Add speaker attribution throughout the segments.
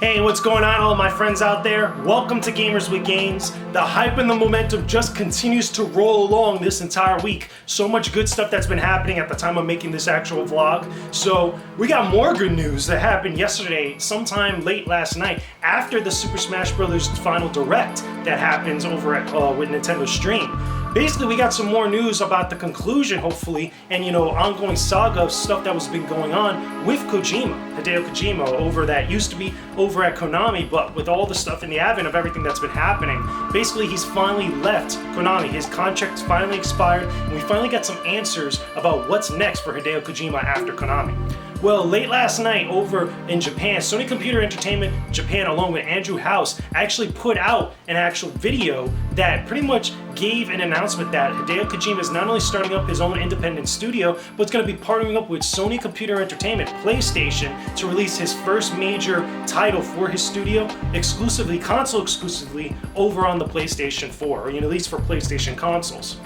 Speaker 1: Hey, what's going on, all my friends out there? Welcome to Gamers with Games. The hype and the momentum just continues to roll along this entire week. So much good stuff that's been happening at the time of making this actual vlog. So we got more good news that happened yesterday, sometime late last night, after the Super Smash Bros. Final Direct that happens over at with Nintendo Stream. Basically, we got some more news about the conclusion, hopefully, and ongoing saga of stuff that was been going on with Kojima, Hideo Kojima, over that used to be over at Konami, but with all the stuff in the advent of everything that's been happening, basically he's finally left Konami. His contract's finally expired, and we finally got some answers about what's next for Hideo Kojima after Konami. Well, late last night over in Japan, Sony Computer Entertainment Japan, along with Andrew House, actually put out an actual video that pretty much gave an announcement that Hideo Kojima is not only starting up his own independent studio, but it's going to be partnering up with Sony Computer Entertainment, PlayStation, to release his first major title for his studio, exclusively, console exclusively, over on the PlayStation 4, or at least for PlayStation consoles.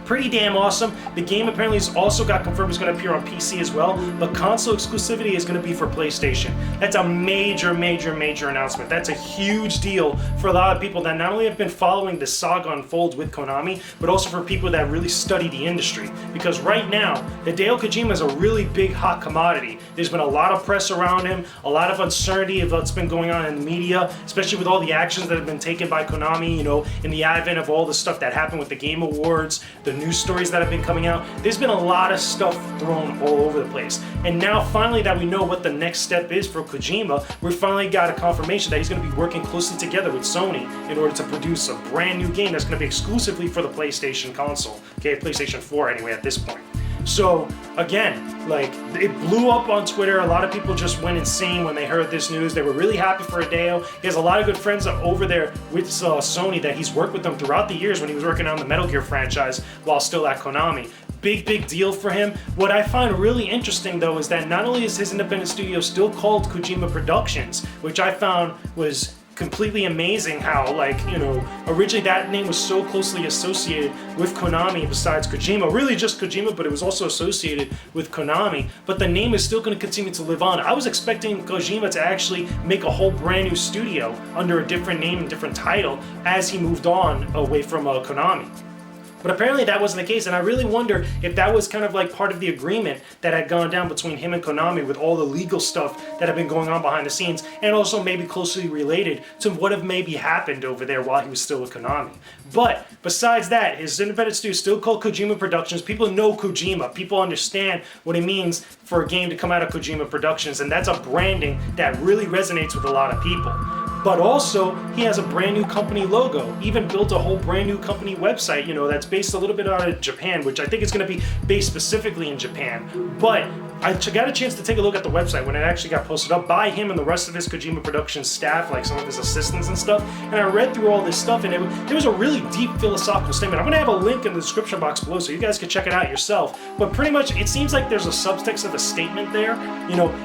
Speaker 1: Pretty damn awesome. The game apparently has also got confirmed is going to appear on PC as well, but console exclusivity is going to be for PlayStation. That's a major announcement. That's a huge deal for a lot of people that not only have been following the saga unfold with Konami, but also for people that really study the industry. Because right now, Hideo Kojima is a really big hot commodity. There's been a lot of press around him, a lot of uncertainty of what's been going on in the media, especially with all the actions that have been taken by Konami, in the advent of all the stuff that happened with the Game Awards, the news stories that have been coming out. There's been a lot of stuff thrown all over the place. And now finally that we know what the next step is for Kojima, we finally got a confirmation that he's going to be working closely together with Sony in order to produce a brand new game that's going to be exclusively for the PlayStation console. Okay, PlayStation 4 anyway at this point. So again, it blew up on Twitter. A lot of people just went insane when they heard this news. They were really happy for Hideo. He has a lot of good friends over there with Sony that he's worked with them throughout the years when he was working on the Metal Gear franchise while still at Konami. Big deal for him. What I find really interesting though is that not only is his independent studio still called Kojima Productions, which I found was completely amazing how, originally that name was so closely associated with Konami besides Kojima. Really just Kojima, but it was also associated with Konami. But the name is still going to continue to live on. I was expecting Kojima to actually make a whole brand new studio under a different name and different title as he moved on away from Konami. But apparently that wasn't the case, and I really wonder if that was kind of like part of the agreement that had gone down between him and Konami with all the legal stuff that had been going on behind the scenes, and also maybe closely related to what have maybe happened over there while he was still with Konami. But besides that, his independent studio is still called Kojima Productions. People know Kojima. People understand what it means for a game to come out of Kojima Productions, and that's a branding that really resonates with a lot of people. But also, he has a brand new company logo, even built a whole brand new company website, that's based a little bit out of Japan, which I think is going to be based specifically in Japan. But I got a chance to take a look at the website when it actually got posted up by him and the rest of his Kojima Productions staff, like some of his assistants and stuff. And I read through all this stuff, and there was a really deep philosophical statement. I'm going to have a link in the description box below so you guys can check it out yourself. But pretty much, it seems like there's a subtext of a statement there,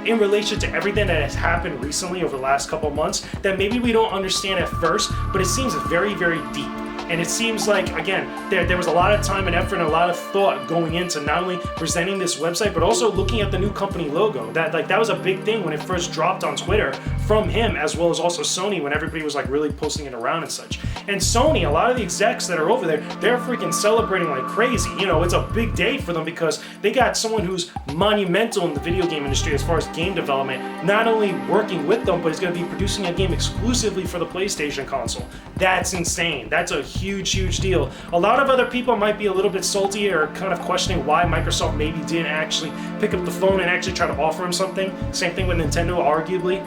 Speaker 1: in relation to everything that has happened recently over the last couple of months that maybe we don't understand at first, but it seems very deep. And it seems like, again, there was a lot of time and effort and a lot of thought going into not only presenting this website, but also looking at the new company logo. That was a big thing when it first dropped on Twitter from him, as well as also Sony when everybody was really posting it around and such. And Sony, a lot of the execs that are over there, they're freaking celebrating like crazy. It's a big day for them because they got someone who's monumental in the video game industry as far as game development, not only working with them, but he's going to be producing a game exclusively for the PlayStation console. That's insane. That's a huge deal. A lot of other people might be a little bit salty or kind of questioning why Microsoft maybe didn't actually pick up the phone and actually try to offer him something. Same thing with Nintendo, arguably.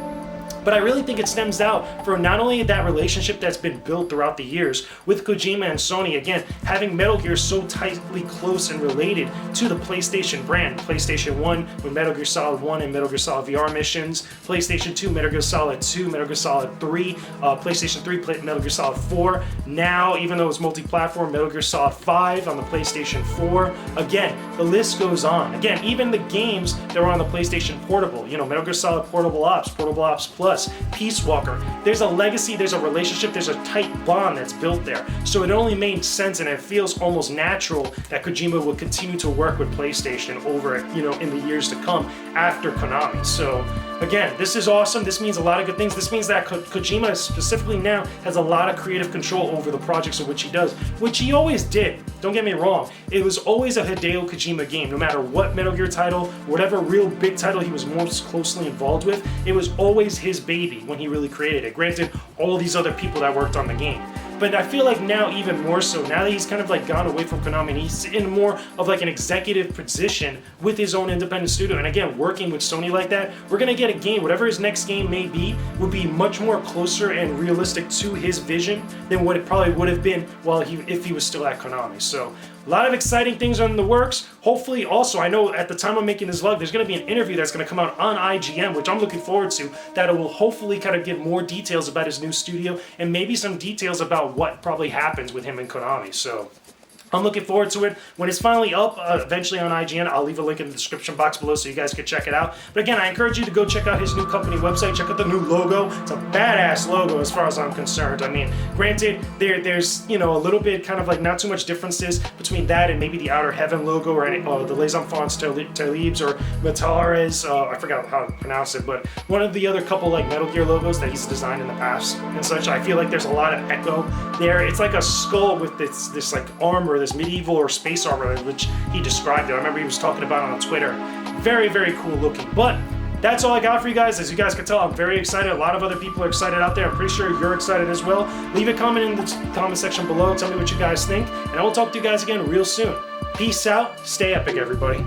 Speaker 1: But I really think it stems out from not only that relationship that's been built throughout the years with Kojima and Sony, again, having Metal Gear so tightly close and related to the PlayStation brand. PlayStation 1 with Metal Gear Solid 1 and Metal Gear Solid VR missions, PlayStation 2, Metal Gear Solid 2, Metal Gear Solid 3, PlayStation 3, Metal Gear Solid 4. Now, even though it's multi-platform, Metal Gear Solid 5 on the PlayStation 4. Again, the list goes on. Again, even the games that were on the PlayStation Portable, Metal Gear Solid Portable Ops Plus, Peace Walker. There's a legacy, there's a relationship, there's a tight bond that's built there. So it only made sense and it feels almost natural that Kojima would continue to work with PlayStation over, in the years to come after Konami. So again, this is awesome. This means a lot of good things. This means that Kojima specifically now has a lot of creative control over the projects of which he does, which he always did. Don't get me wrong. It was always a Hideo Kojima game. No matter what Metal Gear title, whatever real big title he was most closely involved with, it was always his baby when he really created it. Granted, all these other people that worked on the game. But I feel like now even more so, now that he's kind of like gone away from Konami and he's in more of like an executive position with his own independent studio, and again, working with Sony like that, we're gonna get a game, whatever his next game may be, would be much more closer and realistic to his vision than what it probably would have been if he was still at Konami. So a lot of exciting things are in the works. Hopefully also, I know at the time I'm making this vlog, there's going to be an interview that's going to come out on IGN, which I'm looking forward to, that will hopefully kind of give more details about his new studio and maybe some details about what probably happens with him and Konami. So I'm looking forward to it. When it's finally up, eventually on IGN, I'll leave a link in the description box below so you guys can check it out. But again, I encourage you to go check out his new company website. Check out the new logo. It's a badass logo as far as I'm concerned. I mean, granted, there's a little bit kind of like not too much differences between that and maybe the Outer Heaven logo or the Les Enfants Talibs or Matares. I forgot how to pronounce it, but one of the other couple like Metal Gear logos that he's designed in the past and such. I feel like there's a lot of echo there. It's like a skull with this like armor, this medieval or space armor, which he described it. I remember he was talking about it on Twitter. Very, very cool looking. But that's all I got for you guys. As you guys can tell, I'm very excited. A lot of other people are excited out there. I'm pretty sure you're excited as well. Leave a comment in the comment section below. Tell me what you guys think. And I will talk to you guys again real soon. Peace out. Stay epic, everybody.